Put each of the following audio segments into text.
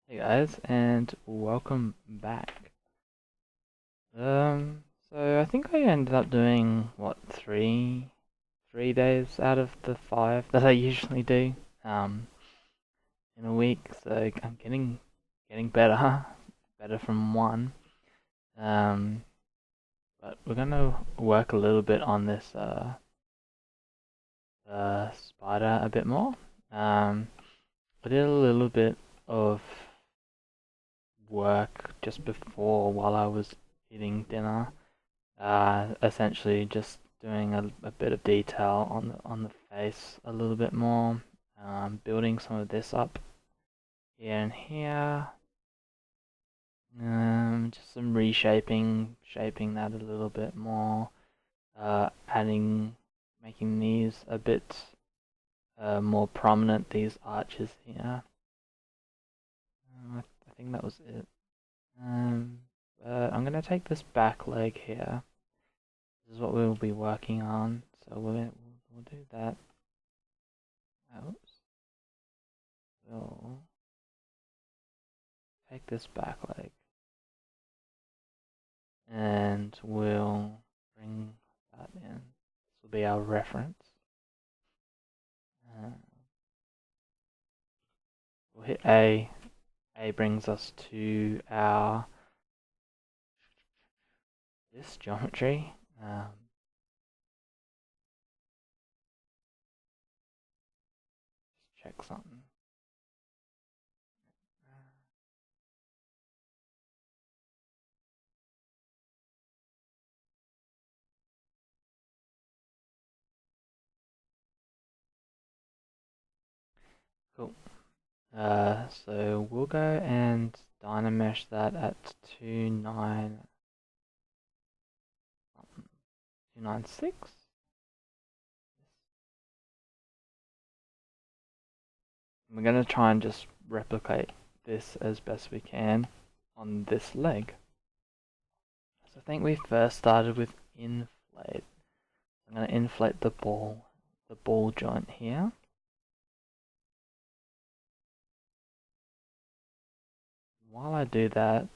Hey guys, and welcome back. So I think I ended up doing what three days out of the five that I usually do, um, in a week. So I'm getting better, better from one. Um, but we're gonna work a little bit on this spider a bit more. Um, I did a little bit of work just before while I was eating dinner. Essentially just doing a bit of detail on the face a little bit more, building some of this up here and here, just some reshaping, shaping that a little bit more, making these a bit more prominent, these arches here. I think that was it. But I'm gonna take this back leg here. This is what we'll be working on, so we'll do that. Oops. We'll take this back leg and we'll bring that in. This will be our reference. Uh, we'll hit A. A brings us to our this geometry. Just check something. Cool. So we'll go and dynamesh that at 296. We're going to try and just replicate this as best we can on this leg. So I think we first started with inflate. I'm going to inflate the ball joint here. While I do that,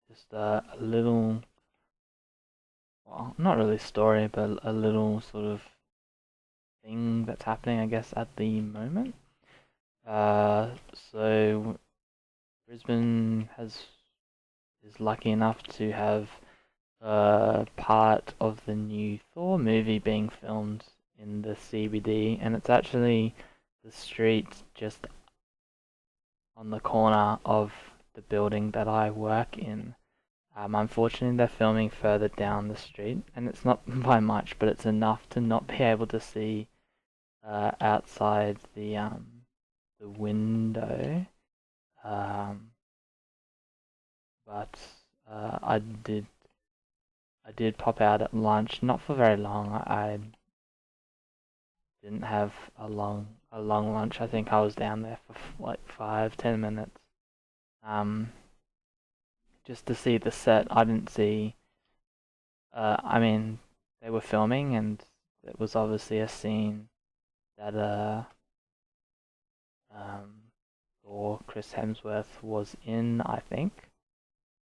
just a little, well, not really story, but a little sort of thing that's happening, I guess, at the moment. So Brisbane is lucky enough to have part of the new Thor movie being filmed in the CBD, and it's actually the street just on the corner of the building that I work in. Unfortunately, they're filming further down the street, and it's not by much, but it's enough to not be able to see outside the window. But I did pop out at lunch, not for very long. I didn't have a long lunch. I think I was down there for like 5-10 minutes. Um, just to see the set. I didn't see. I mean, they were filming, and it was obviously a scene that Thor, Chris Hemsworth was in. I think.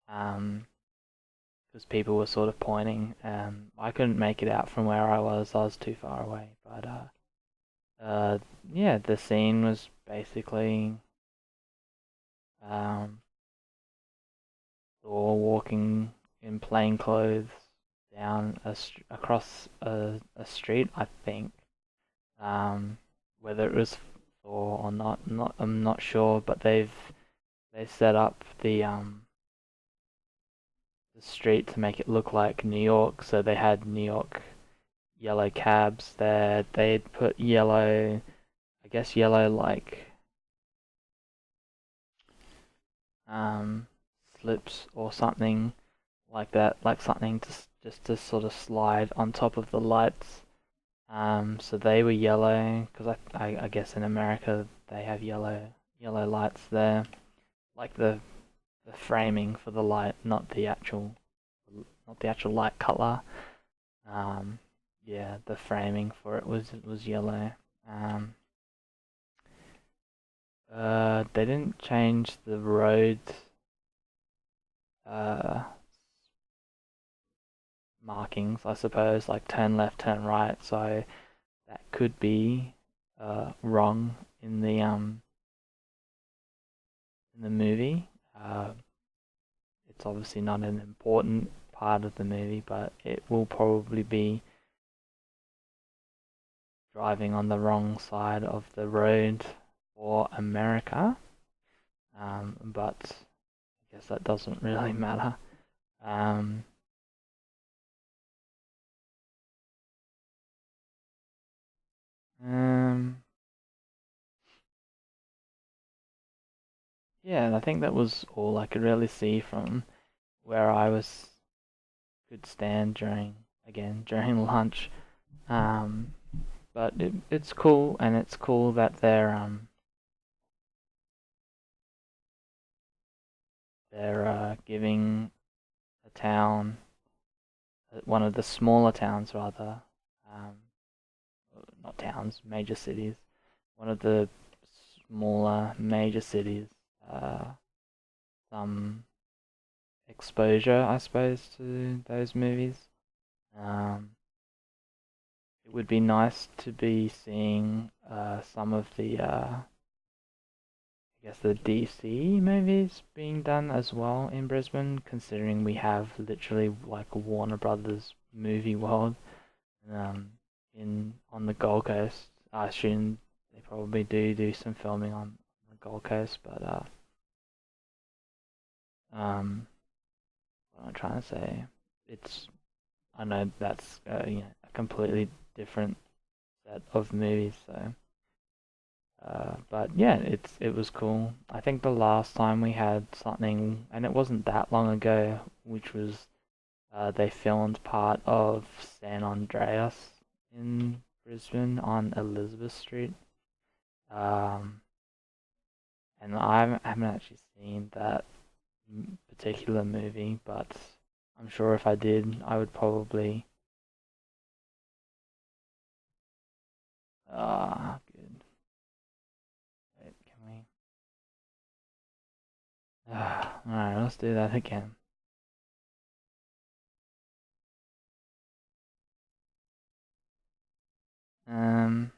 Because people were sort of pointing. I couldn't make it out from where I was. I was too far away. But yeah, the scene was basically Thor walking in plain clothes down across a street. I think. Whether it was Thor or not, I'm not sure. But they set up the street to make it look like New York. So they had New York yellow cabs there. They'd put yellow, I guess yellow like slips or something like that, like something to just to sort of slide on top of the lights. So they were yellow because I guess in America they have yellow lights there, like the framing for the light, not the actual light color. Yeah, the framing for it was yellow. Um, they didn't change the road uh, markings, I suppose, like turn left, turn right. So that could be wrong in the movie. It's obviously not an important part of the movie, but it will probably be driving on the wrong side of the road for America. But I guess that doesn't really matter. Um, um, yeah, and I think that was all I could really see from where I was could stand during lunch. Um, but it's cool, and it's cool that they're giving a town, one of the smaller towns rather, um, not towns, major cities, one of the smaller major cities, uh, some exposure, I suppose, to those movies. Um, it would be nice to be seeing some of I guess the DC movies being done as well in Brisbane, considering we have literally like a Warner Brothers movie world in on the Gold Coast. I assume they probably do some filming on the Gold Coast, but what am I trying to say? It's I know that's a completely different set of movies, so. But yeah, it was cool. I think the last time we had something, and it wasn't that long ago, which was they filmed part of San Andreas in Brisbane on Elizabeth Street. Um, and haven't actually seen that particular movie, but I'm sure if I did, I would probably. Good. Wait, can we? Alright, let's do that again. Um.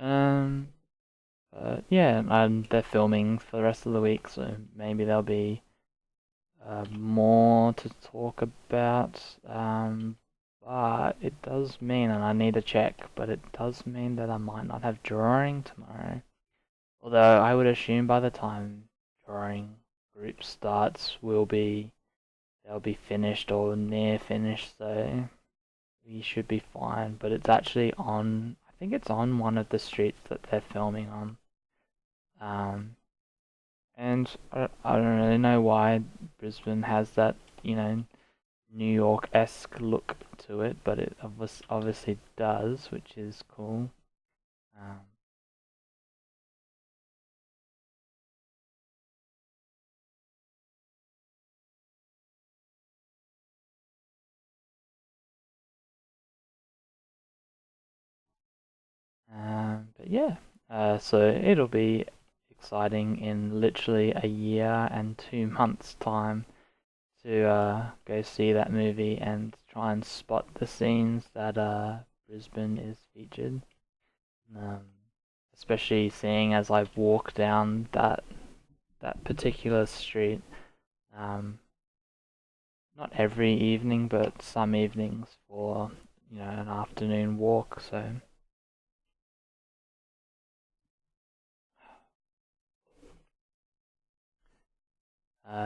Um. Yeah, and they're filming for the rest of the week, so maybe there'll be more to talk about. But it does mean, and I need to check, but it does mean that I might not have drawing tomorrow. Although I would assume by the time drawing group starts, they'll be finished or near finished, so we should be fine. But it's actually on, I think it's on one of the streets that they're filming on. Um, And I don't really know why Brisbane has that, New York-esque look to it, but it obviously does, which is cool. Um, but yeah, so it'll be exciting in literally a year and 2 months' time to go see that movie and try and spot the scenes that Brisbane is featured. Um, Especially seeing as I walk down that particular street. Um, Not every evening, but some evenings for an afternoon walk. So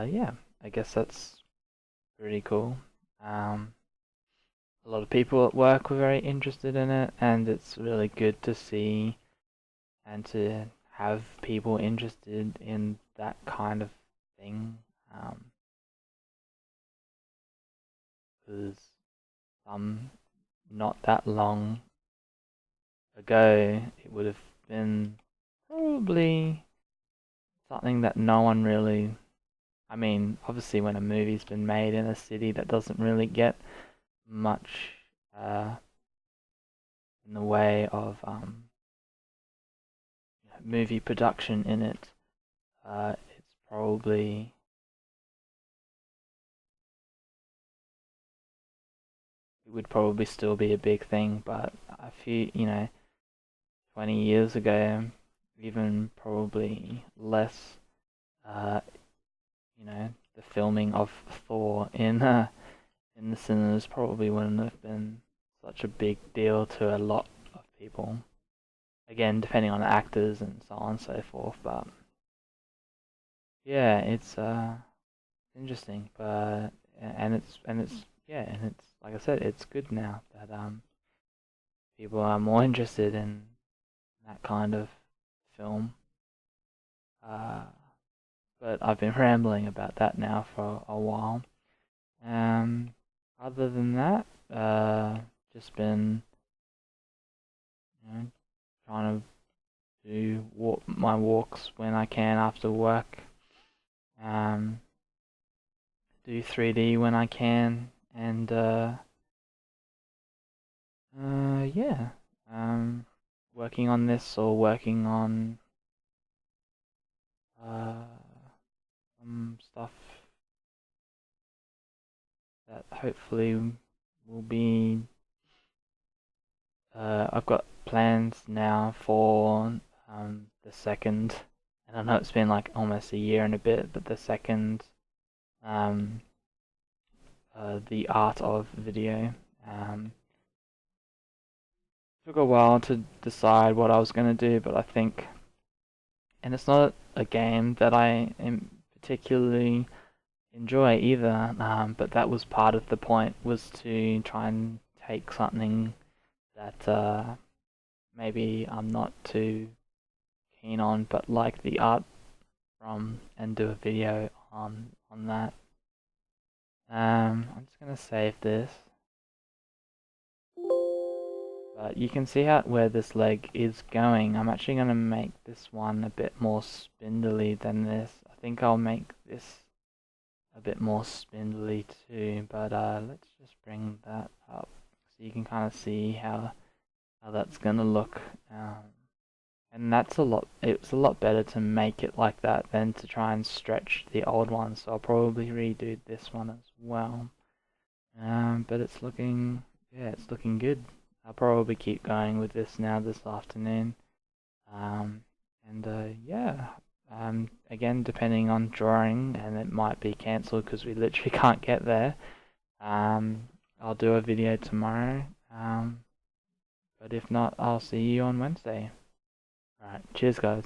yeah, I guess that's pretty cool. Um, a lot of people at work were very interested in it, and it's really good to see and to have people interested in that kind of thing. Because not that long ago, it would have been probably something that no one really. I mean, obviously, when a movie's been made in a city that doesn't really get much in the way of movie production in it, it's probably it would probably still be a big thing. But a few, 20 years ago, even probably less, uh, the filming of Thor in the cinemas probably wouldn't have been such a big deal to a lot of people. Again, depending on the actors and so on and so forth. But yeah, it's interesting. But and it's yeah, and it's like I said, it's good now that people are more interested in that kind of film. Uh, but I've been rambling about that now for a while. Um, Other than that, just been you know trying to do my walks when I can after work. Um, do 3D when I can, and yeah, working on this or working on uh some stuff that hopefully will be. I've got plans now for the second, and I know it's been like almost a year and a bit, but the second um the art of video. Um, Took a while to decide what I was gonna do, but I think, and it's not a game that I am particularly enjoy either. But that was part of the point, was to try and take something that maybe I'm not too keen on, but like the art from, and do a video on that. I'm just gonna save this, but you can see how where this leg is going. I'm actually gonna make this one a bit more spindly than this. I think I'll make this a bit more spindly too, but let's just bring that up so you can kind of see how that's gonna look. And that's it's a lot better to make it like that than to try and stretch the old one, so I'll probably redo this one as well. But yeah, it's looking good. I'll probably keep going with this now this afternoon. Um, and yeah, again, depending on drawing, and it might be cancelled because we literally can't get there. I'll do a video tomorrow. But if not, I'll see you on Wednesday. Alright, cheers guys.